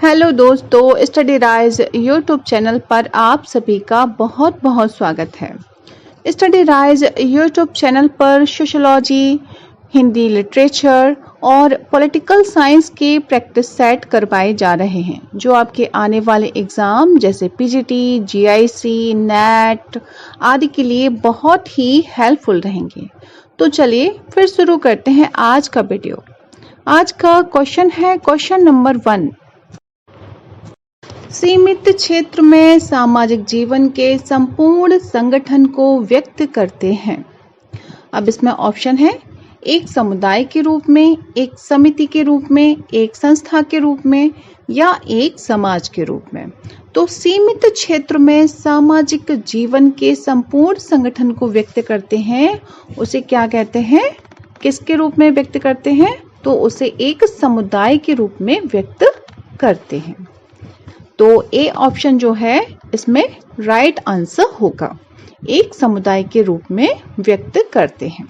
Hello दोस्तों, study rise YouTube channel पर आप सभी का बहुत बहुत स्वागत है। स्टडी राइज यूट्यूब चैनल पर सोशोलॉजी, हिंदी लिटरेचर और पॉलिटिकल साइंस के प्रैक्टिस सेट करवाए जा रहे हैं जो आपके आने वाले एग्जाम जैसे पीजीटी, जीआईसी, नेट आदि के लिए बहुत ही हेल्पफुल रहेंगे। तो चलिए फिर शुरू करते हैं आज का वीडियो। आज का क्वेश्चन है क्वेश्चन नंबर 1। सीमित क्षेत्र में सामाजिक जीवन के संपूर्ण संगठन को व्यक्त करते हैं। अब इसमें ऑप्शन है एक समुदाय के रूप में, एक समिति के रूप में, एक संस्था के रूप में या एक समाज के रूप में। तो सीमित क्षेत्र में सामाजिक जीवन के संपूर्ण संगठन को व्यक्त करते हैं, उसे क्या कहते हैं? किसके रूप में व्यक्त करते हैं? तो उसे एक समुदाय के रूप में व्यक्त करते हैं। तो ए ऑप्शन जो है इसमें राइट आंसर होगा, एक समुदाय के रूप में व्यक्त करते हैं।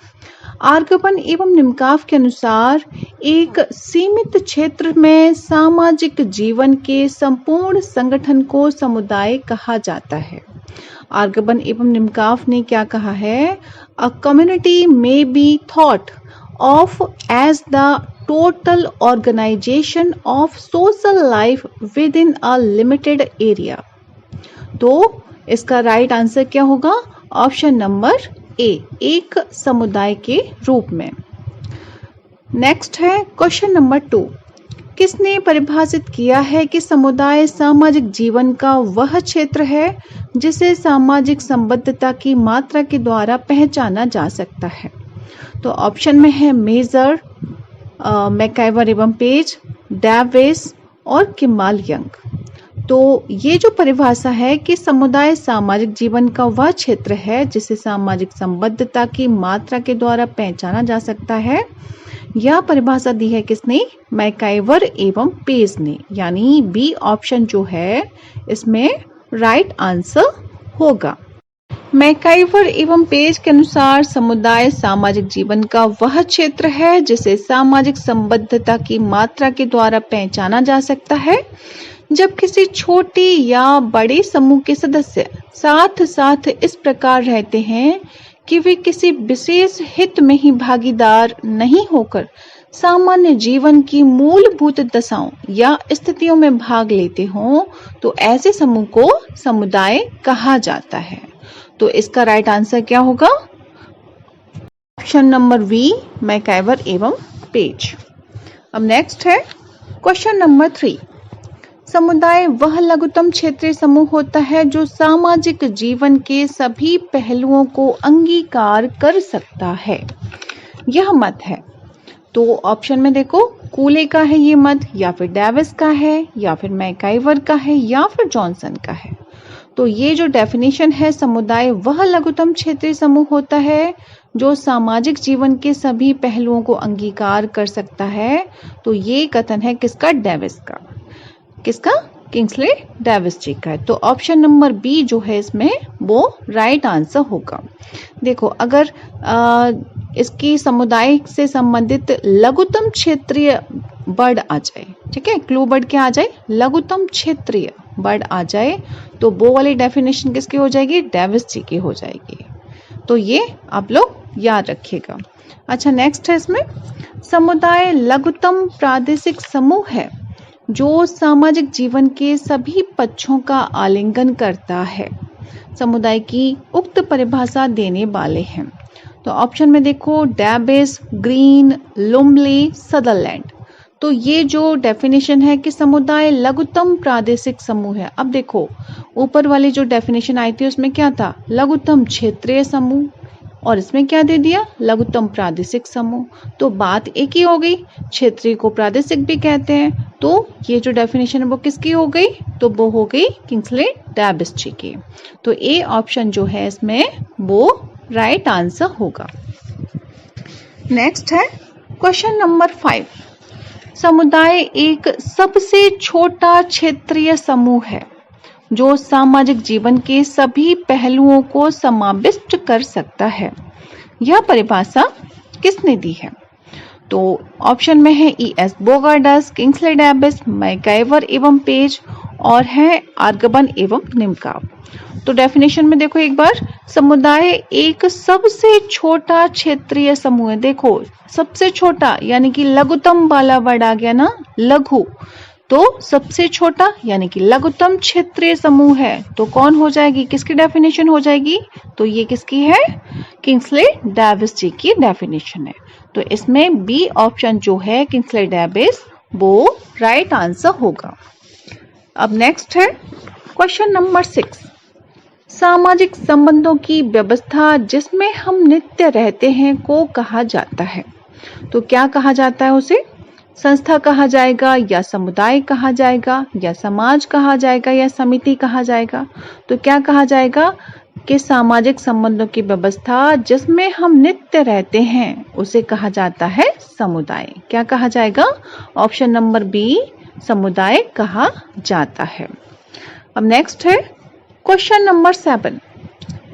आर्गवन एवं निमकाफ के अनुसार एक सीमित क्षेत्र में सामाजिक जीवन के संपूर्ण संगठन को समुदाय कहा जाता है। आर्गवन एवं निमकाफ ने क्या कहा है? A community may be thought of as the total organization of social life within a limited area। तो इसका राइट आंसर क्या होगा? ऑप्शन नंबर ए, एक समुदाय के रूप में। नेक्स्ट है क्वेश्चन नंबर 2। किसने परिभाषित किया है कि समुदाय सामाजिक जीवन का वह क्षेत्र है जिसे सामाजिक संबद्धता की मात्रा के द्वारा पहचाना जा सकता है? तो ऑप्शन में है मेजर, मैकाइवर एवं पेज, डेविस और किमाल यंग। तो ये जो परिभाषा है कि समुदाय सामाजिक जीवन का वह क्षेत्र है जिसे सामाजिक संबद्धता की मात्रा के द्वारा पहचाना जा सकता है, यह परिभाषा दी है किसने? मैकाइवर एवं पेज ने, यानी बी ऑप्शन जो है इसमें राइट आंसर होगा। मैकाइवर एवं पेज के अनुसार समुदाय सामाजिक जीवन का वह क्षेत्र है जिसे सामाजिक संबद्धता की मात्रा के द्वारा पहचाना जा सकता है जब किसी छोटे या बड़े समूह के सदस्य साथ साथ इस प्रकार रहते हैं कि वे किसी विशेष हित में ही भागीदार नहीं होकर सामान्य जीवन की मूलभूत दशाओं या स्थितियों में भाग लेते हों, तो ऐसे समूह को समुदाय कहा जाता है। तो इसका राइट आंसर क्या होगा? ऑप्शन नंबर बी, मैकाइवर एवं पेज। अब नेक्स्ट है क्वेश्चन नंबर 3। समुदाय वह लघुत्तम क्षेत्रीय समूह होता है जो सामाजिक जीवन के सभी पहलुओं को अंगीकार कर सकता है। यह मत है। तो ऑप्शन में देखो, कूले का है ये मत, या फिर डेविस का है, या फिर मैकाइवर का है, या फिर जॉनसन का है। तो ये जो डेफिनेशन है, समुदाय वह लघुत्तम क्षेत्रीय समूह होता है जो सामाजिक जीवन के सभी पहलुओं को अंगीकार कर सकता है। तो ये कथन है किसका? डेविस का। किसका? किंग्सले डेविस जी का है। तो ऑप्शन नंबर बी जो है इसमें वो राइट आंसर होगा। देखो, अगर इसकी समुदाय से संबंधित लघुत्तम क्षेत्रीय वर्ड आ जाए, ठीक है, क्लू वर्ड क्या आ जाए? लघुत्तम क्षेत्रीय वर्ड आ जाए, तो वो वाली डेफिनेशन किसकी हो जाएगी? डेविस जी की हो जाएगी। तो ये आप लोग याद रखिएगा। अच्छा, नेक्स्ट है इसमें, समुदाय लघुत्तम प्रादेशिक समूह है जो सामाजिक जीवन के सभी पक्षों का आलिंगन करता है। समुदाय की उक्त परिभाषा देने वाले हैं। तो ऑप्शन में देखो, डेविस, ग्रीन, लुम्बले, सदरलैंड। तो ये जो डेफिनेशन है कि समुदाय लघुत्तम प्रादेशिक समूह है। अब देखो, ऊपर वाली जो डेफिनेशन आई थी उसमें क्या था? लघुत्तम क्षेत्रीय समूह, और इसमें क्या दे दिया? लघुत्तम प्रादेशिक समूह। तो बात एक ही हो गई, क्षेत्रीय को प्रादेशिक भी कहते हैं। तो ये जो डेफिनेशन है वो किसकी हो गई? तो वो हो गई किंग्सले डेविस जी की। तो ए ऑप्शन जो है इसमें वो राइट आंसर होगा। नेक्स्ट है क्वेश्चन नंबर 5। समुदाय एक सबसे छोटा क्षेत्रीय समूह है जो सामाजिक जीवन के सभी पहलुओं को समाविष्ट कर सकता है। यह परिभाषा किसने दी है? तो ऑप्शन में है E.S. बोगार्डस, किंग्सले डेविस, मैकगाइवर एवं पेज और है आर्गबन एवं निमकाव। तो डेफिनेशन में देखो एक बार, समुदाय एक सबसे छोटा क्षेत्रीय समूह है। देखो सबसे छोटा यानी कि लघुतम वाला वर्ड आ गया ना, लघु, तो सबसे छोटा यानी कि लघुतम क्षेत्रीय समूह है। तो कौन हो जाएगी, किसकी डेफिनेशन हो जाएगी, तो ये किसकी है, किंग्सले डेविस जी की डेफिनेशन है। तो इसमें बी ऑप्शन जो है किंग्सले डेविस वो राइट आंसर होगा। अब नेक्स्ट है क्वेश्चन नंबर 6, सामाजिक संबंधों की व्यवस्था जिसमें हम नित्य रहते हैं को कहा जाता है। तो क्या कहा जाता है उसे, संस्था कहा जाएगा या समुदाय कहा जाएगा या समाज कहा जाएगा या समिति कहा जाएगा। तो क्या कहा जाएगा कि सामाजिक संबंधों की व्यवस्था जिसमें हम नित्य रहते हैं उसे कहा जाता है समुदाय। क्या कहा जाएगा, ऑप्शन नंबर बी समुदाय कहा जाता है। अब नेक्स्ट है क्वेश्चन नंबर 7,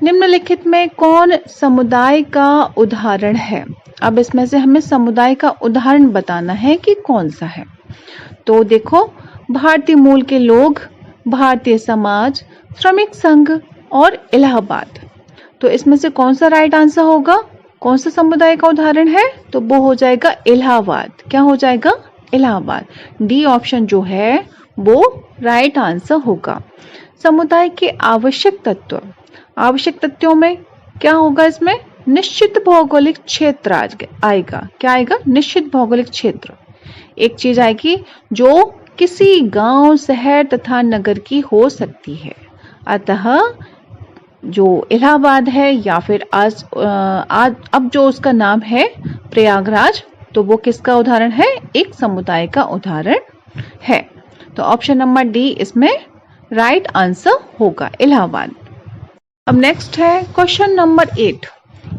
निम्नलिखित में कौन समुदाय का उदाहरण है। अब इसमें से हमें समुदाय का उदाहरण बताना है कि कौन सा है। तो देखो, भारतीय मूल के लोग, भारतीय समाज, श्रमिक संघ और इलाहाबाद। तो इसमें से कौन सा राइट आंसर होगा, कौन सा समुदाय का उदाहरण है, तो वो हो जाएगा इलाहाबाद। क्या हो जाएगा, इलाहाबाद। डी ऑप्शन जो है वो राइट आंसर होगा। समुदाय के आवश्यक तत्व, आवश्यक तत्वों में क्या होगा, इसमें निश्चित भौगोलिक क्षेत्र आएगा। क्या आएगा, निश्चित भौगोलिक क्षेत्र। एक चीज आएगी जो किसी गांव, शहर तथा नगर की हो सकती है। अतः जो इलाहाबाद है या फिर आज अब जो उसका नाम है प्रयागराज, तो वो किसका उदाहरण है, एक समुदाय का उदाहरण है। तो ऑप्शन नंबर डी इसमें राइट आंसर होगा, इलाहाबाद। अब नेक्स्ट है क्वेश्चन नंबर 8,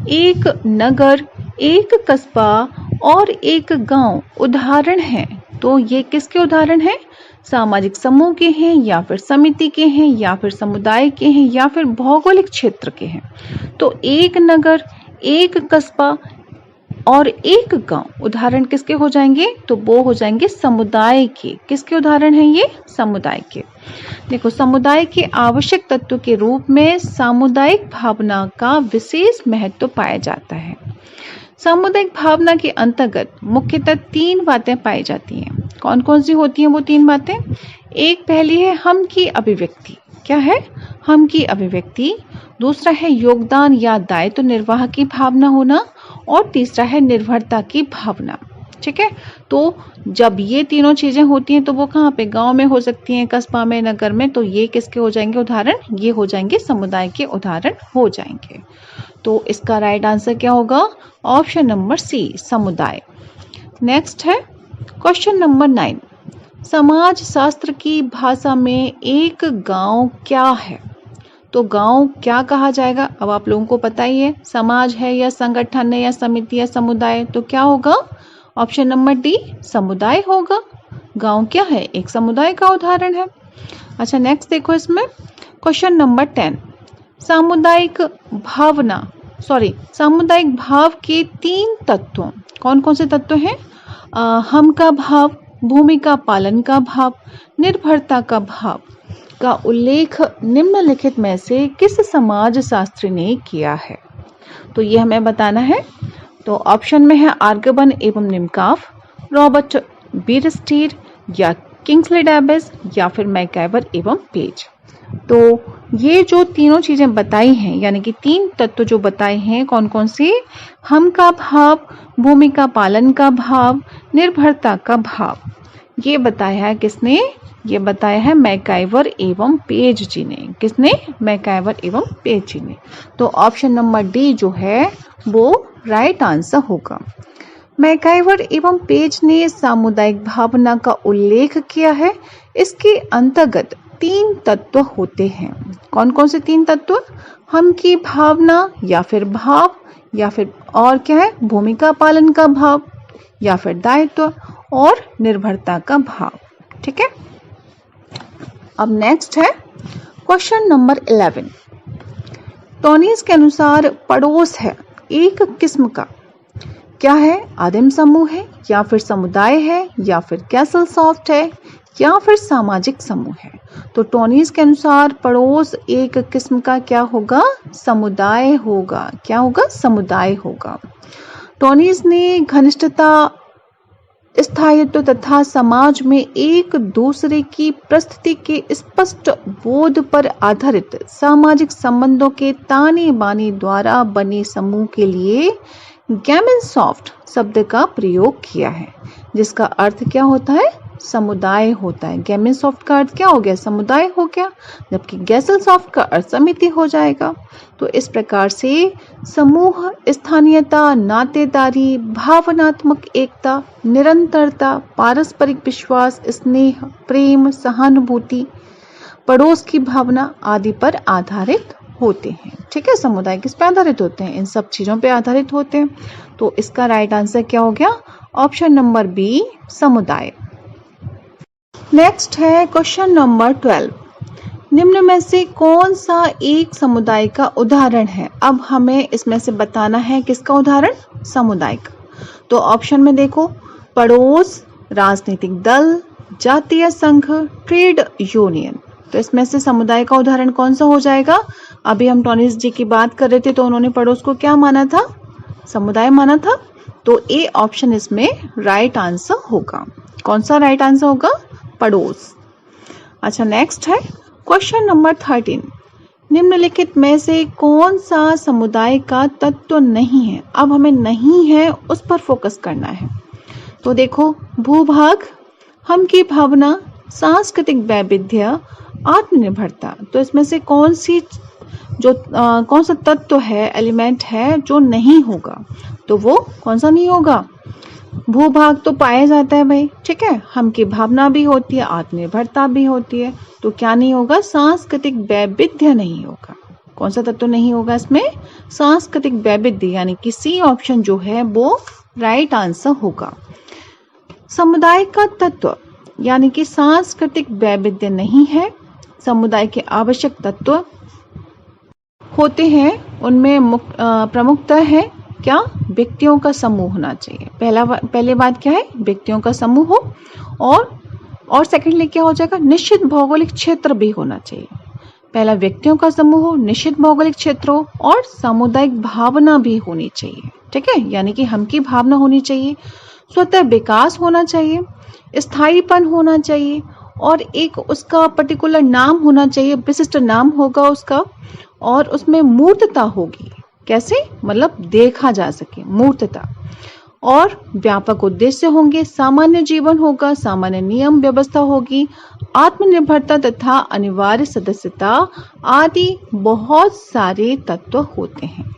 एक नगर, एक कस्बा और एक गांव उदाहरण है। तो ये किसके उदाहरण हैं, सामाजिक समूह के हैं या फिर समिति के हैं या फिर समुदाय के हैं या फिर भौगोलिक क्षेत्र के हैं। तो एक नगर, एक कस्बा और एक गांव उदाहरण किसके हो जाएंगे, तो वो हो जाएंगे समुदाय के। किसके उदाहरण हैं ये, समुदाय के। देखो, समुदाय के आवश्यक तत्व के रूप में सामुदायिक भावना का विशेष महत्व पाया जाता है। सामुदायिक भावना के अंतर्गत मुख्यतः 3 बातें पाई जाती हैं। कौन कौन सी होती हैं वो 3 बातें, एक पहली है हम की अभिव्यक्ति। क्या है, हम की अभिव्यक्ति। दूसरा है योगदान या दायित्व निर्वाह की भावना होना और तीसरा है निर्भरता की भावना। ठीक है, तो जब ये तीनों चीजें होती हैं तो वो कहाँ पे, गांव में हो सकती हैं, कस्बा में, नगर में। तो ये किसके हो जाएंगे उदाहरण, ये हो जाएंगे समुदाय के उदाहरण हो जाएंगे। तो इसका राइट आंसर क्या होगा, ऑप्शन नंबर सी समुदाय। नेक्स्ट है क्वेश्चन नंबर 9, समाज शास्त्र की भाषा में एक गांव क्या है। तो गांव क्या कहा जाएगा, अब आप लोगों को पता ही है, समाज है या संगठन है या समिति या समुदाय। तो क्या होगा, ऑप्शन नंबर डी समुदाय होगा। गांव क्या है, एक समुदाय का उदाहरण है। अच्छा, नेक्स्ट देखो इसमें क्वेश्चन नंबर 10, सामुदायिक भाव के 3 तत्वों, कौन कौन से तत्व हैं, हम का भाव, भूमिका पालन का भाव, निर्भरता का भाव का उल्लेख निम्नलिखित में से किस समाज शास्त्री ने किया है। तो ये हमें बताना है। तो ऑप्शन में है आर्गबन एवं निमकाफ, रॉबर्ट बीरस्टीर या किंग्सले डेविस या फिर मैकगाइवर एवं पेज। तो ये जो तीनों चीजें बताई हैं, यानी कि 3 तत्व जो बताए हैं, कौन कौन से, हम का भाव, भूमिका पालन का भाव, निर्भरता का भाव, ये बताया है किसने, ये बताया है मैकगाइवर एवं पेज जी ने। किसने, मैकगाइवर एवं पेज जी ने। तो ऑप्शन नंबर डी जो है वो राइट आंसर होगा। मैकगाइवर एवं पेज ने सामुदायिक भावना का उल्लेख किया है। इसके अंतर्गत 3 तत्व होते हैं। कौन कौन से 3 तत्व, हम की भावना या फिर भाव या फिर और क्या है, भूमिका पालन का भाव या फिर दायित्व और निर्भरता का भाव। ठीक है, अब नेक्स्ट है क्वेश्चन नंबर 11, टोनीज के अनुसार पड़ोस है एक किस्म का क्या है? आदिम समूह है, या फिर समुदाय है, या फिर कैसल सॉफ्ट है, या फिर सामाजिक समूह है। तो टोनीज के अनुसार पड़ोस एक किस्म का क्या होगा? समुदाय होगा। क्या होगा? समुदाय होगा। टोनीज ने घनिष्ठता, स्थायित्व तथा समाज में एक दूसरे की प्रस्तुति के स्पष्ट बोध पर आधारित सामाजिक संबंधों के ताने बाने द्वारा बने समूह के लिए गैमनसॉफ्ट शब्द का प्रयोग किया है, जिसका अर्थ क्या होता है? समुदाय होता है। गैमनसॉफ्ट का अर्थ क्या हो गया? समुदाय हो गया, जबकि गैसलसॉफ्ट का अर्थ समिति हो जाएगा। तो इस प्रकार से समूह स्थानीयता, नातेदारी, भावनात्मक एकता, निरंतरता, पारस्परिक विश्वास, स्नेह, प्रेम, सहानुभूति, पड़ोस की भावना आदि पर आधारित होते हैं। ठीक है, समुदाय किस पे आधारित होते हैं? इन सब चीजों पे आधारित होते हैं। तो इसका राइट आंसर क्या हो गया? ऑप्शन नंबर बी, समुदाय। नेक्स्ट है क्वेश्चन नंबर 12। निम्न में से कौन सा एक समुदाय का उदाहरण है? अब हमें इसमें से बताना है किसका उदाहरण? समुदाय का। तो ऑप्शन में देखो, पड़ोस, राजनीतिक दल, जातीय संघ, ट्रेड यूनियन। तो इसमें से समुदाय का उदाहरण कौन सा हो जाएगा? अभी हम टोनीज जी की बात कर रहे थे तो उन्होंने पड़ोस को क्या माना था? समुदाय माना था। तो ए ऑप्शन इसमें राइट आंसर होगा। कौन सा राइट आंसर होगा? पड़ोस। अच्छा, नेक्स्ट है क्वेश्चन नंबर 13। निम्नलिखित में से कौन सा समुदाय का तत्व नहीं है? अब हमें नहीं है उस पर फोकस करना है। तो देखो, भूभाग, हम की भावना, सांस्कृतिक वैविध्य, आत्मनिर्भरता। तो इसमें से कौन सा तत्व है, एलिमेंट है जो नहीं होगा? तो वो कौन सा नहीं होगा? भूभाग तो पाया जाता है भाई, ठीक है, हम की भावना भी होती है, आत्मनिर्भरता भी होती है। तो क्या नहीं होगा? सांस्कृतिक वैविध्य नहीं होगा। कौन सा तत्व नहीं होगा इसमें? सांस्कृतिक वैविध्य, यानी कि सी ऑप्शन जो है वो राइट आंसर होगा। समुदाय का तत्व यानी कि सांस्कृतिक वैविध्य नहीं है। समुदाय के आवश्यक तत्व होते हैं, उनमें प्रमुखतः है क्या? व्यक्तियों का समूह होना चाहिए। पहले बात क्या है? व्यक्तियों का समूह हो, और सेकंडली क्या हो जाएगा? निश्चित भौगोलिक क्षेत्र भी होना चाहिए। पहला व्यक्तियों का समूह हो, निश्चित भौगोलिक क्षेत्र हो, और सामुदायिक भावना भी होनी चाहिए। ठीक है, यानी कि हम की भावना होनी चाहिए, स्वतः विकास होना चाहिए, स्थायीपन होना चाहिए, और एक उसका पर्टिकुलर नाम होना चाहिए, विशिष्ट नाम होगा उसका, और उसमें मूर्तता होगी। कैसे? मतलब देखा जा सके, मूर्तता, और व्यापक उद्देश्य होंगे, सामान्य जीवन होगा, सामान्य नियम व्यवस्था होगी, आत्मनिर्भरता तथा अनिवार्य सदस्यता आदि बहुत सारे तत्व होते हैं।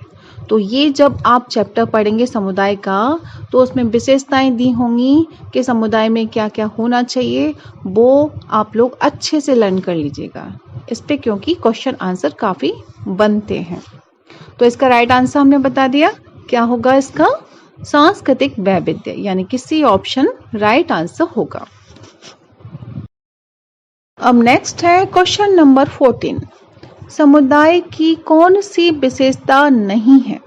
तो ये जब आप चैप्टर पढ़ेंगे समुदाय का, तो उसमें विशेषताएं दी होंगी कि समुदाय में क्या क्या होना चाहिए, वो आप लोग अच्छे से लर्न कर लीजिएगा इस पे, क्योंकि क्वेश्चन आंसर काफी बनते हैं। तो इसका राइट आंसर हमने बता दिया। क्या होगा इसका? सांस्कृतिक वैविध्य, यानी कि सी ऑप्शन राइट आंसर होगा। अब नेक्स्ट है क्वेश्चन नंबर 14। समुदाय की कौन सी विशेषता नहीं है?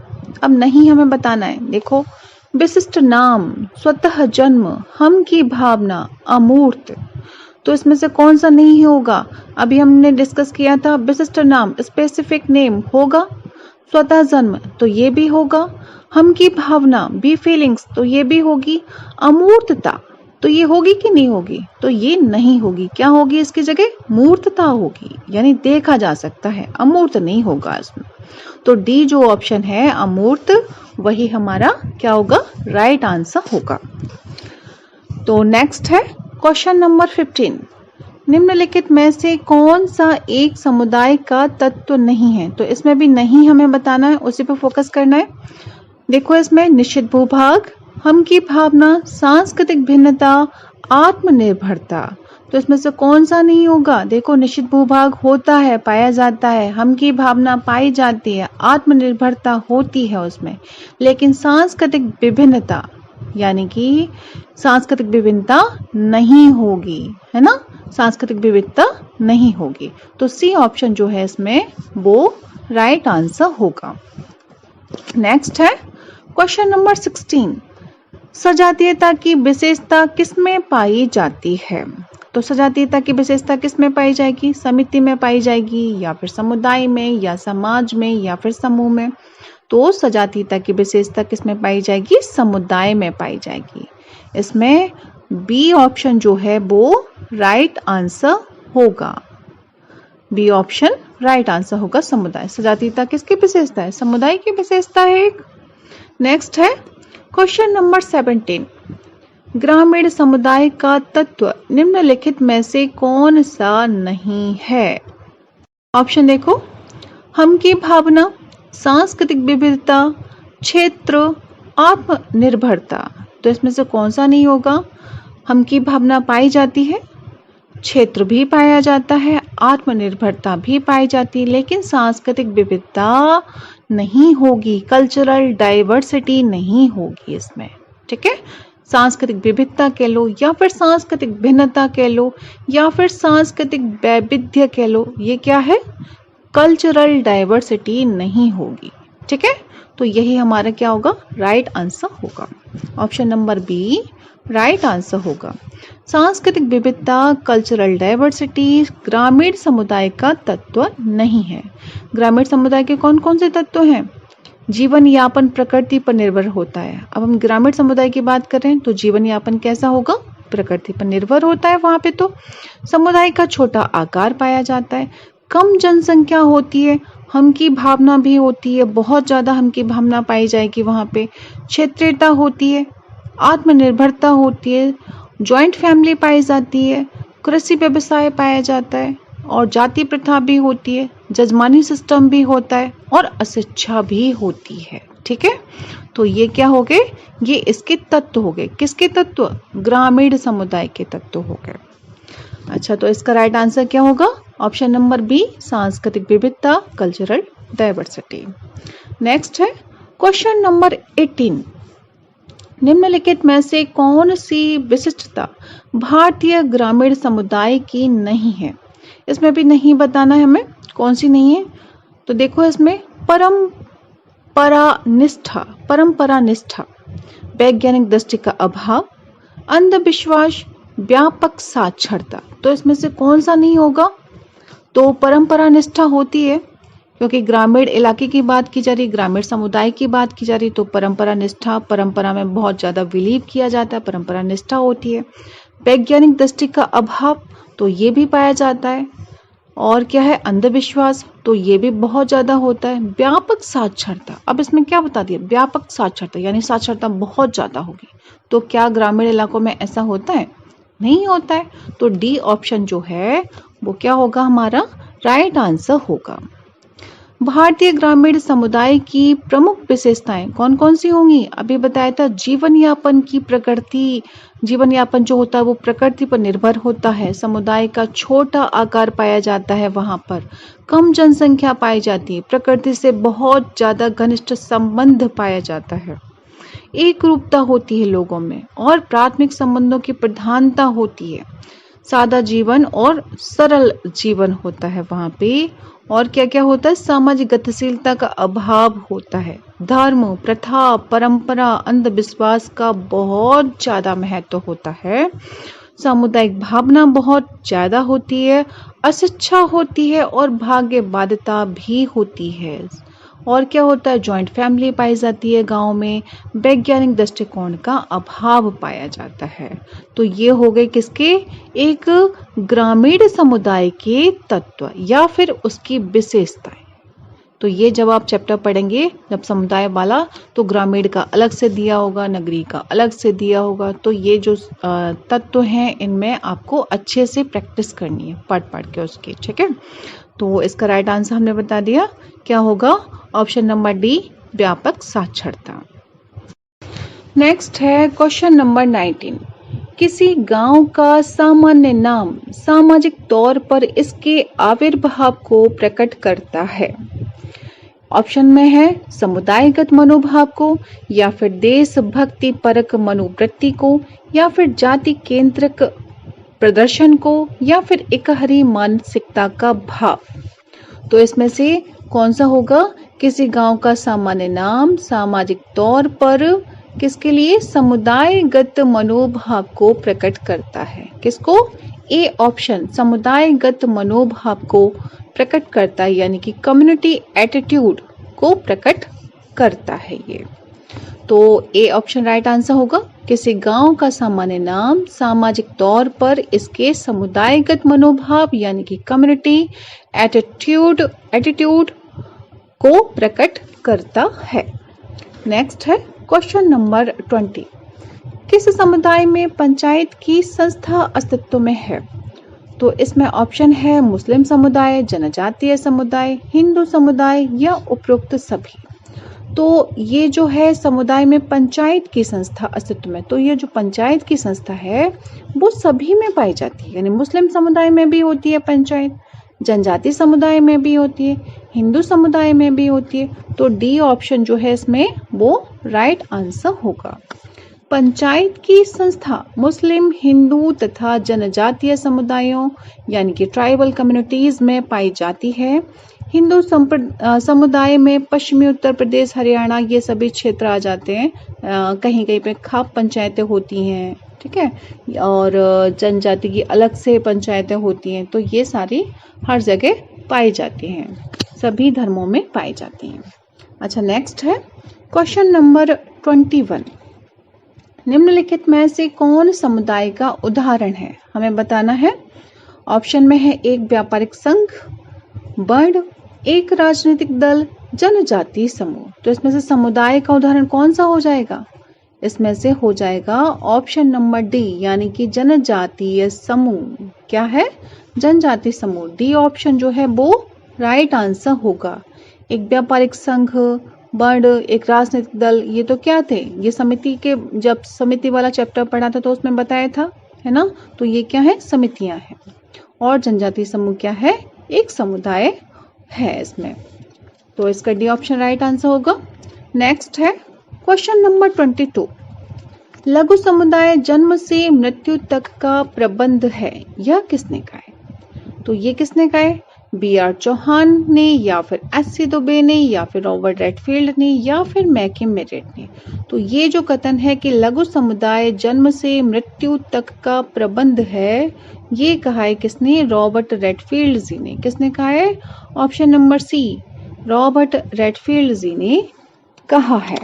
अब नहीं हमें बताना है। देखो, विशिष्ट नाम, स्वतः जन्म, हम की भावना, अमूर्त। तो इसमें से कौन सा नहीं होगा? अभी हमने डिस्कस किया था, विशिष्ट नाम, स्पेसिफिक नेम होगा, स्वतः जन्म तो ये भी होगा, हम की भावना, बी फीलिंग्स, तो ये भी होगी, अमूर्तता तो ये होगी कि नहीं होगी? तो ये नहीं होगी। क्या होगी इसकी जगह? मूर्तता होगी, यानी देखा जा सकता है, अमूर्त नहीं होगा इसमें। तो डी जो ऑप्शन है अमूर्त, वही हमारा क्या होगा? राइट आंसर होगा। तो नेक्स्ट है क्वेश्चन नंबर 15। निम्नलिखित में से कौन सा एक समुदाय का तत्व नहीं है? तो इसमें भी नहीं हमें बताना है, उसी पर फोकस करना है। देखो, इसमें निश्चित भूभाग, हम की भावना, सांस्कृतिक भिन्नता, आत्मनिर्भरता। तो इसमें से कौन सा नहीं होगा? देखो, निश्चित भूभाग होता है, पाया जाता है, हम की भावना पाई जाती है, आत्मनिर्भरता होती है उसमें, लेकिन सांस्कृतिक विभिन्नता यानी कि सांस्कृतिक विभिन्नता नहीं होगी, है ना? सांस्कृतिक विविधता नहीं होगी। तो सी ऑप्शन जो है इसमें वो राइट आंसर होगा। नेक्स्ट है क्वेश्चन नंबर 16, सजातीयता की विशेषता किसमें पाई जाती है? तो सजातीयता की विशेषता किसमें पाई जाएगी? समिति में पाई जाएगी, या फिर समुदाय में, या समाज में, या फिर समूह में? तो सजातीयता की विशेषता किसमें पाई जाएगी? समुदाय में पाई जाएगी। इसमें बी ऑप्शन जो है वो राइट आंसर होगा। बी ऑप्शन राइट आंसर होगा, समुदाय। सजातीयता किसकी विशेषता है? समुदाय की विशेषता है एक। नेक्स्ट है क्वेश्चन नंबर 17, ग्रामीण समुदाय का तत्व निम्नलिखित में से कौन सा नहीं है? ऑप्शन देखो, हम की भावना, सांस्कृतिक विविधता, क्षेत्र, आत्मनिर्भरता। तो इसमें से कौन सा नहीं होगा? हम की भावना पाई जाती है, क्षेत्र भी पाया जाता है, आत्मनिर्भरता भी पाई जाती है, लेकिन सांस्कृतिक विविधता नहीं होगी, कल्चरल डाइवर्सिटी नहीं होगी इसमें। ठीक है, सांस्कृतिक विविधता कह लो, या फिर सांस्कृतिक भिन्नता कह लो, या फिर सांस्कृतिक वैविध्य कह लो, ये क्या है? कल्चरल डाइवर्सिटी नहीं होगी। ठीक है, तो यही हमारा क्या होगा? राइट आंसर होगा। Option number B right answer होगा। सांस्कृतिक विविधता, कल्चरल डाइवर्सिटी ग्रामीण समुदाय का तत्व नहीं है। ग्रामीण समुदाय के कौन कौन से तत्व हैं? जीवन यापन प्रकृति पर निर्भर होता है। अब हम ग्रामीण समुदाय की बात कर रहे हैं तो जीवन यापन कैसा होगा? प्रकृति पर निर्भर होता है वहां पे। तो समुदाय का छोटा आकार पाया जाता है, कम जनसंख्या होती है, हम की भावना भी होती है, बहुत ज्यादा हम की भावना पाई जाएगी वहां पे, क्षेत्रीयता होती है, आत्मनिर्भरता होती है, जॉइंट फैमिली पाई जाती है, कृषि व्यवसाय पाया जाता है, और जाति प्रथा भी होती है, जजमानी सिस्टम भी होता है, और अशिक्षा भी होती है। ठीक है, तो ये क्या हो गए? ये इसके तत्व हो गए। किसके तत्व? ग्रामीण समुदाय के तत्व हो गए। अच्छा, तो इसका राइट आंसर क्या होगा? ऑप्शन नंबर बी, सांस्कृतिक विविधता, कल्चरल डाइवर्सिटी। नेक्स्ट है क्वेश्चन नंबर 18, निम्नलिखित में से कौन सी विशिष्टता भारतीय ग्रामीण समुदाय की नहीं है? इसमें भी नहीं बताना है हमें, कौन सी नहीं है। तो देखो, इसमें परंपरा निष्ठा, वैज्ञानिक दृष्टि का अभाव, अंधविश्वास, व्यापक साक्षरता। तो इसमें से कौन सा नहीं होगा? तो परंपरा निष्ठा होती है, क्योंकि ग्रामीण इलाके की बात की जा रही, ग्रामीण समुदाय की बात की जा रही, तो परंपरा निष्ठा, परंपरा में बहुत ज्यादा बिलीव किया जाता है, परंपरा निष्ठा होती है। वैज्ञानिक दृष्टि का अभाव, तो ये भी पाया जाता है। और क्या है? अंधविश्वास, तो ये भी बहुत ज्यादा होता है। व्यापक साक्षरता, अब इसमें क्या बता दिया? व्यापक साक्षरता यानी साक्षरता बहुत ज्यादा होगी। तो क्या ग्रामीण इलाकों में ऐसा होता है? नहीं होता है। तो डी ऑप्शन जो है वो क्या होगा? हमारा राइट आंसर होगा। भारतीय ग्रामीण समुदाय की प्रमुख विशेषताएं कौन कौन सी होंगी? अभी बताया था, जीवन यापन की प्रकृति, जीवन यापन जो होता है वो प्रकृति पर निर्भर होता है, समुदाय का छोटा आकार पाया जाता है वहां पर, कम जनसंख्या पाई जाती है, प्रकृति से बहुत ज्यादा घनिष्ठ संबंध पाया जाता है, एक रूपता होती है लोगों में, और प्राथमिक संबंधों की प्रधानता होती है, सादा जीवन और सरल जीवन होता है वहां पे। और क्या क्या होता है? सामाजिक गतिशीलता का अभाव होता है, धर्म, प्रथा, परंपरा, अंधविश्वास का बहुत ज्यादा महत्व होता है, सामुदायिक भावना बहुत ज्यादा होती है, अशिक्षा होती है, और भाग्यवादिता भी होती है। और क्या होता है? जॉइंट फैमिली पाई जाती है गांव में, वैज्ञानिक दृष्टिकोण का अभाव पाया जाता है। तो ये हो गए किसके? एक ग्रामीण समुदाय के तत्व या फिर उसकी विशेषताएं। तो ये जब आप चैप्टर पढ़ेंगे जब समुदाय वाला, तो ग्रामीण का अलग से दिया होगा, नगरीय का अलग से दिया होगा। तो ये जो तत्व हैं इनमें आपको अच्छे से प्रैक्टिस करनी है पढ़ के उसकी। ठीक है, तो इसका राइट आंसर हमने बता दिया, क्या होगा? ऑप्शन नंबर डी, व्यापक साक्षरता। नेक्स्ट है क्वेश्चन नंबर 19, किसी गांव का सामान्य नाम सामाजिक तौर पर इसके आविर्भाव को प्रकट करता है। ऑप्शन में है समुदायगत मनोभाव को, या फिर देशभक्ति परक मनोवृत्ति को, या फिर जाति केंद्रिक प्रदर्शन को, या फिर एकहरी मानसिकता का भाव। तो इसमें से कौन सा होगा? किसी गांव का सामान्य नाम सामाजिक तौर पर किसके लिए समुदायगत मनोभाव को प्रकट करता है। किसको? ए ऑप्शन, समुदायगत मनोभाव को प्रकट करता है, यानी कि कम्युनिटी एटीट्यूड को प्रकट करता है ये। तो ए ऑप्शन राइट आंसर होगा। किसी गांव का सामान्य नाम सामाजिक तौर पर इसके समुदायगत मनोभाव यानी कि कम्युनिटी एटीट्यूड को प्रकट करता है। नेक्स्ट है क्वेश्चन नंबर 20। किस समुदाय में पंचायत की संस्था अस्तित्व में है? तो इसमें ऑप्शन है मुस्लिम समुदाय, जनजातीय समुदाय, हिंदू समुदाय या उपरोक्त सभी। तो ये जो है समुदाय में पंचायत की संस्था अस्तित्व में, तो ये जो पंचायत की संस्था है वो सभी में पाई जाती है, यानी मुस्लिम समुदाय में भी होती है पंचायत, जनजातीय समुदाय में भी होती है, हिंदू समुदाय में भी होती है। तो डी ऑप्शन जो है इसमें वो राइट आंसर होगा। पंचायत की संस्था मुस्लिम, हिंदू तथा जनजातीय समुदायों यानी कि ट्राइबल कम्युनिटीज में पाई जाती है। हिंदू समुदाय में पश्चिमी उत्तर प्रदेश, हरियाणा ये सभी क्षेत्र आ जाते हैं। कहीं कहीं पे खाप पंचायतें होती हैं, ठीक है, और जनजाति की अलग से पंचायतें होती हैं। तो ये सारी हर जगह पाई जाती हैं, सभी धर्मों में पाई जाती हैं। अच्छा, नेक्स्ट है क्वेश्चन नंबर 21। निम्नलिखित में से कौन समुदाय का उदाहरण है? हमें बताना है। ऑप्शन में है एक व्यापारिक संघ, वर्ण, एक राजनीतिक दल, जनजातीय समूह। तो इसमें से समुदाय का उदाहरण कौन सा हो जाएगा? इसमें से हो जाएगा ऑप्शन नंबर डी, यानी कि जनजातीय समूह। क्या है? जनजातीय समूह। डी ऑप्शन जो है वो राइट आंसर होगा। एक व्यापारिक संघ, वर्ण, एक राजनीतिक दल, ये तो क्या थे? ये समिति के, जब समिति वाला चैप्टर पढ़ा था तो उसमें बताया था, है ना। तो ये क्या है? समितियां हैं। और जनजातीय समूह क्या है? एक समुदाय है इसमें। तो इसका डी ऑप्शन राइट आंसर होगा। नेक्स्ट है क्वेश्चन नंबर 22। लघु समुदाय जन्म से मृत्यु तक का प्रबंध है, यह किसने कहा है? तो ये किसने कहा है? बी.आर. चौहान ने, या फिर एस.सी. दुबे ने, या फिर रॉबर्ट रेडफील्ड ने, या फिर मैकिम मेरेट ने। तो ये जो कथन है कि लघु समुदाय जन्म से मृत्यु तक का प्रबंध है, ये कहा है किसने? रॉबर्ट रेडफील्ड जी ने। किसने कहा है? Option number C, Robert Redfield ji ने कहा है।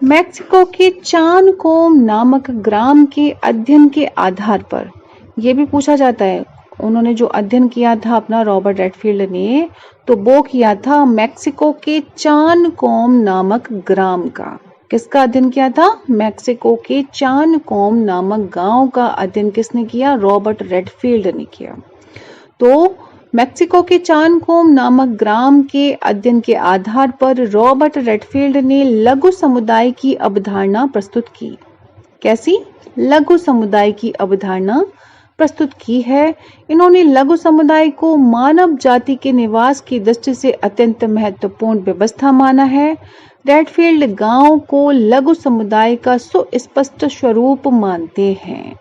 मैक्सिको के चानकोम नामक ग्राम के अध्ययन के आधार पर, यह भी पूछा जाता है, उन्होंने जो अध्ययन किया था अपना रॉबर्ट रेडफील्ड ने, तो वो किया था मैक्सिको के चानकोम नामक ग्राम का। किसका अध्ययन किया था? मैक्सिको के चानकोम नामक गांव का अध्ययन किसने किया? रॉबर्ट रेडफील्ड ने किया। तो मैक्सिको के चानकोम नामक ग्राम के अध्ययन के आधार पर रॉबर्ट रेडफील्ड ने लघु समुदाय की अवधारणा प्रस्तुत की। कैसी? लघु समुदाय की अवधारणा प्रस्तुत की है। इन्होंने लघु समुदाय को मानव जाति के निवास की दृष्टि से अत्यंत महत्वपूर्ण व्यवस्था माना है। रेडफील्ड गांव को लघु समुदाय का सुस्पष्ट स्वरूप मानते हैं।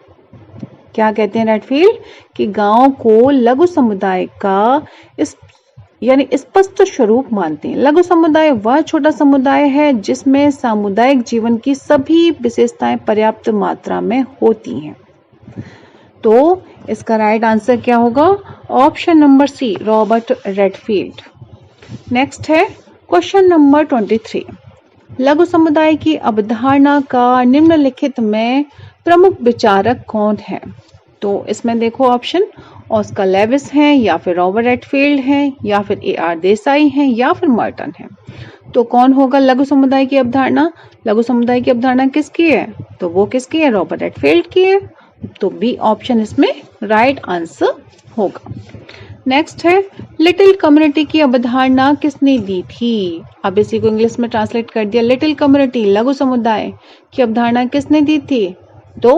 क्या कहते हैं रेडफील्ड? कि गांव को लघु समुदाय का यानी स्पष्ट स्वरूप मानते हैं। लघु समुदाय वह छोटा समुदाय है जिसमें सामुदायिक जीवन की सभी विशेषताएं पर्याप्त मात्रा में होती हैं। तो इसका राइट आंसर क्या होगा? Option number C, Robert Redfield. Next है क्वेश्चन नंबर 23। लघु समुदाय की अवधारणा का निम्नलिखित में प्रमुख विचारक कौन है? तो इसमें देखो ऑप्शन, ऑस्कर लेविस हैं, या फिर रॉबर्ट रेडफील्ड हैं, या फिर ए.आर. देसाई हैं, या फिर मर्टन है। तो कौन होगा लघु समुदाय की अवधारणा? लघु समुदाय की अवधारणा किसकी है? तो वो किसकी है? रॉबर्ट रेडफील्ड की है। तो बी ऑप्शन इसमें राइट आंसर होगा। नेक्स्ट है लिटिल कम्युनिटी की अवधारणा किसने दी थी? अब इसी को इंग्लिश में ट्रांसलेट कर दिया। लिटिल कम्युनिटी, लघु समुदाय की अवधारणा किसने दी थी? तो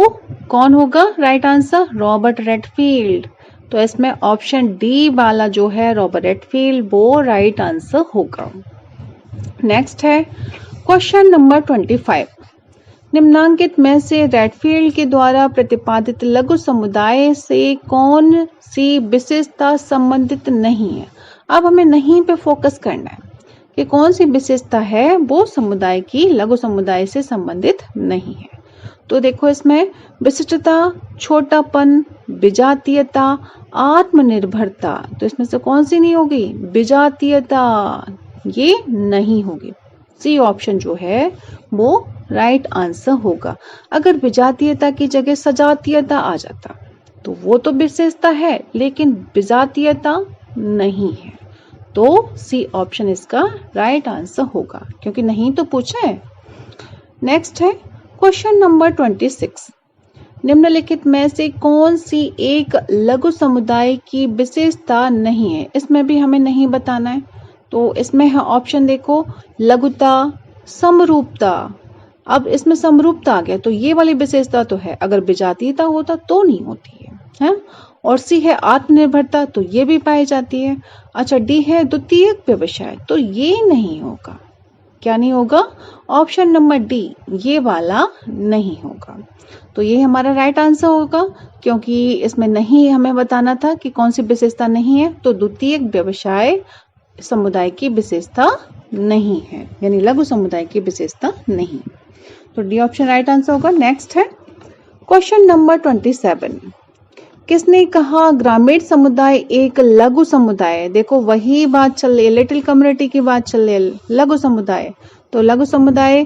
कौन होगा राइट आंसर? Robert Redfield. तो इसमें ऑप्शन डी वाला जो है रॉबर्ट रेडफील्ड, वो राइट आंसर होगा। नेक्स्ट है क्वेश्चन नंबर 25। निम्नांकित में से रेडफील्ड के द्वारा प्रतिपादित लघु समुदाय से कौन सी विशेषता संबंधित नहीं है? अब हमें नहीं पे फोकस करना है कि कौन सी विशेषता है वो समुदाय की लघु समुदाय से संबंधित नहीं है। तो देखो इसमें विशिष्टता, छोटापन, विजातीयता, आत्मनिर्भरता, तो इसमें से कौन सी नहीं होगी? विजातीयता, ये नहीं होगी। सी ऑप्शन जो है वो राइट आंसर होगा। अगर विजातीयता की जगह सजातीयता आ जाता तो वो तो विशेषता है लेकिन विजातीयता नहीं है, तो सी ऑप्शन इसका राइट आंसर होगा क्योंकि नहीं तो पूछा है। नेक्स्ट है क्वेश्चन नंबर 26। निम्नलिखित में से कौन सी एक लघु समुदाय की विशेषता नहीं है? इसमें भी हमें नहीं बताना है। तो इसमें है ऑप्शन देखो, लघुता, समरूपता। अब इसमें समरूपता आ गया तो ये वाली विशेषता तो है, अगर विजातीयता होता तो नहीं होती है? और सी है आत्मनिर्भरता, तो ये भी पाई जाती है। अच्छा, डी है द्वितीयक व्यवसाय, तो ये नहीं होगा। क्या नहीं होगा? ऑप्शन नंबर डी, ये वाला नहीं होगा। तो ये हमारा राइट आंसर होगा क्योंकि इसमें नहीं हमें बताना था कि कौन सी विशेषता नहीं है, तो द्वितीयक व्यवसाय समुदाय की विशेषता नहीं है, यानी लघु समुदाय की विशेषता नहीं। तो डी ऑप्शन राइट आंसर होगा। नेक्स्ट है क्वेश्चन नंबर 27। किसने कहा ग्रामीण समुदाय एक लघु समुदाय है? देखो वही बात चल रही है, लिटिल कम्युनिटी की बात चल रही है, लघु समुदाय। तो लघु समुदाय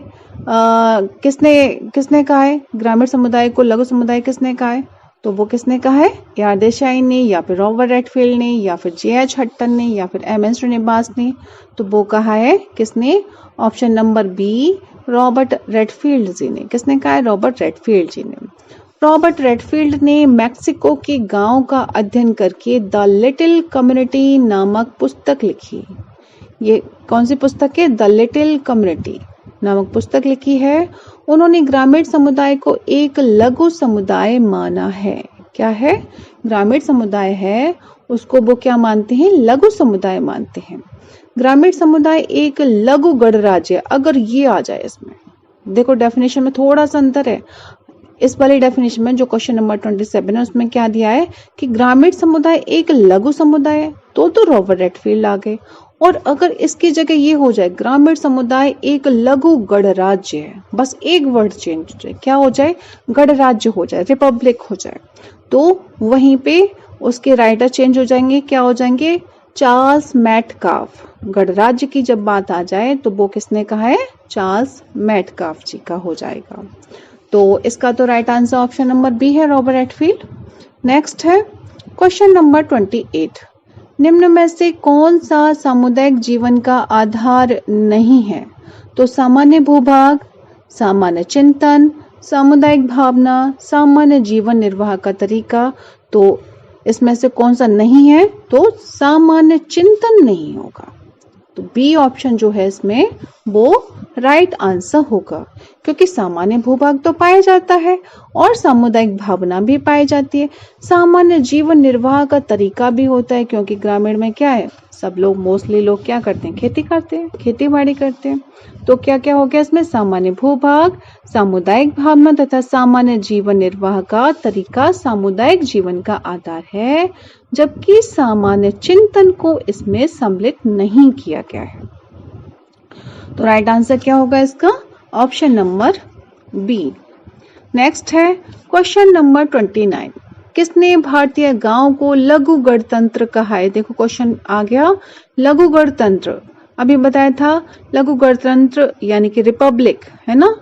किसने कहा है ग्रामीण समुदाय को लघु समुदाय किसने कहा है? तो वो किसने कहा है? ए.आर. देसाई ने, या फिर रॉबर्ट रेडफील्ड ने, या फिर जे.एच. हटन ने, या फिर एम.एन. श्रीनिवास ने। तो वो कहा है किसने? Option number B, Robert Redfield ji ने। किसने कहा है? रॉबर्ट रेडफील्ड जी ने। रॉबर्ट रेडफील्ड ने मैक्सिको के गांव का अध्ययन करके द लिटिल कम्युनिटी नामक पुस्तक लिखी। ये कौन सी पुस्तक है? द लिटिल कम्युनिटी नामक पुस्तक लिखी है। उन्होंने ग्रामीण समुदाय को एक लघु समुदाय माना है। क्या है? ग्रामीण समुदाय है उसको वो क्या मानते हैं? लघु समुदाय मानते हैं। ग्रामीण समुदाय एक लघु गणराज्य, अगर ये आ जाए इसमें, देखो डेफिनेशन में थोड़ा सा अंतर है। इस वाली डेफिनेशन में जो क्वेश्चन नंबर 27 है उसमें क्या दिया है कि ग्रामीण समुदाय एक लघु समुदाय है, तो रॉबर्ट रेडफील्ड आ गए। और अगर इसकी जगह ये हो जाए ग्रामीण समुदाय एक लघु गणराज्य है, बस एक वर्ड चेंज हो जाए, क्या हो जाए? गणराज्य हो जाए, रिपब्लिक हो जाए, तो वहीं पे उसके राइटर चेंज हो जाएंगे। क्या हो जाएंगे? Charles Metcalfe. गणराज्य की जब बात आ जाए तो वो किसने कहा है? चार्ल्स मेटकाफ जी का हो जाएगा। तो इसका तो right answer option number B है, रॉबर्ट रेडफील्ड। नेक्स्ट है क्वेश्चन नंबर 28। निम्न में से कौन सा सामुदायिक जीवन का आधार नहीं है? तो सामान्य भूभाग, सामान्य चिंतन, सामुदायिक भावना, सामान्य जीवन निर्वाह का तरीका। तो इसमें से कौन सा नहीं है? तो सामान्य चिंतन नहीं होगा। तो बी ऑप्शन जो है इसमें वो राइट आंसर होगा क्योंकि सामान्य भूभाग तो पाया जाता है और सामुदायिक भावना भी पाई जाती है। सामान्य जीवन निर्वाह का तरीका भी होता है क्योंकि ग्रामीण में क्या है, सब लोग मोस्टली लोग क्या करते हैं? खेती करते हैं, खेती बाड़ी करते हैं। तो क्या क्या हो गया इसमें? सामान्य भूभाग, सामुदायिक भावना तथा सामान्य जीवन निर्वाह का तरीका सामुदायिक जीवन का आधार है, जबकि सामान्य चिंतन को इसमें सम्मिलित नहीं किया गया है। तो राइट आंसर क्या होगा इसका? Option number B. नेक्स्ट है क्वेश्चन नंबर 29। किसने भारतीय गांव को लघु गणतंत्र कहा है? देखो क्वेश्चन आ गया, लघु गणतंत्र। अभी बताया था लघु गणतंत्र यानी कि रिपब्लिक, है ना?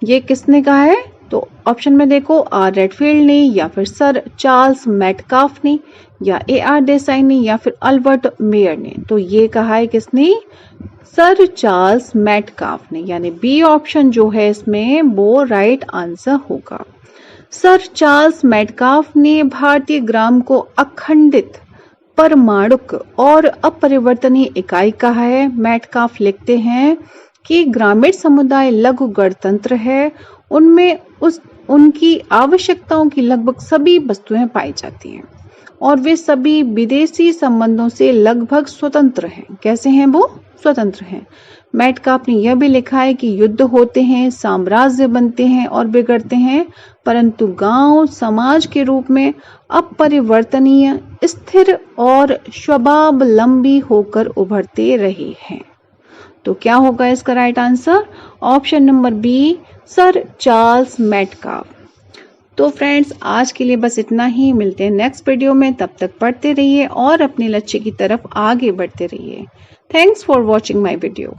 ये किसने कहा है? तो ऑप्शन में देखो, आर रेडफील्ड ने, या फिर सर चार्ल्स मेटकाफ ने, या ए.आर. देसाई ने, या फिर अल्बर्ट मेयर ने। तो ये कहा है किसने? सर चार्ल्स मेटकाफ ने, यानी बी ऑप्शन जो है इसमें वो राइट आंसर होगा। सर चार्ल्स मेटकाफ ने भारतीय ग्राम को अखंडित, परमाणुक और अपरिवर्तनीय इकाई कहा है। मेटकाफ लिखते हैं कि ग्रामीण समुदाय लघु गणतंत्र है, उनमें उनकी आवश्यकताओं की लगभग सभी वस्तुएं पाई जाती हैं और वे सभी विदेशी संबंधों से लगभग स्वतंत्र हैं। कैसे हैं वो? स्वतंत्र हैं। मेटकाफ ने यह भी लिखा है कि युद्ध होते हैं, साम्राज्य बनते हैं और बिगड़ते हैं, परंतु गांव समाज के रूप में अपरिवर्तनीय, स्थिर और स्वावलंबी होकर उभरते रहे हैं। तो क्या होगा इसका right answer? Option number B, sir Charles Metcalfe. तो फ्रेंड्स, आज के लिए बस इतना ही। मिलते हैं नेक्स्ट वीडियो में। तब तक पढ़ते रहिए और अपने लक्ष्य की तरफ आगे बढ़ते रहिए। Thanks for watching my video.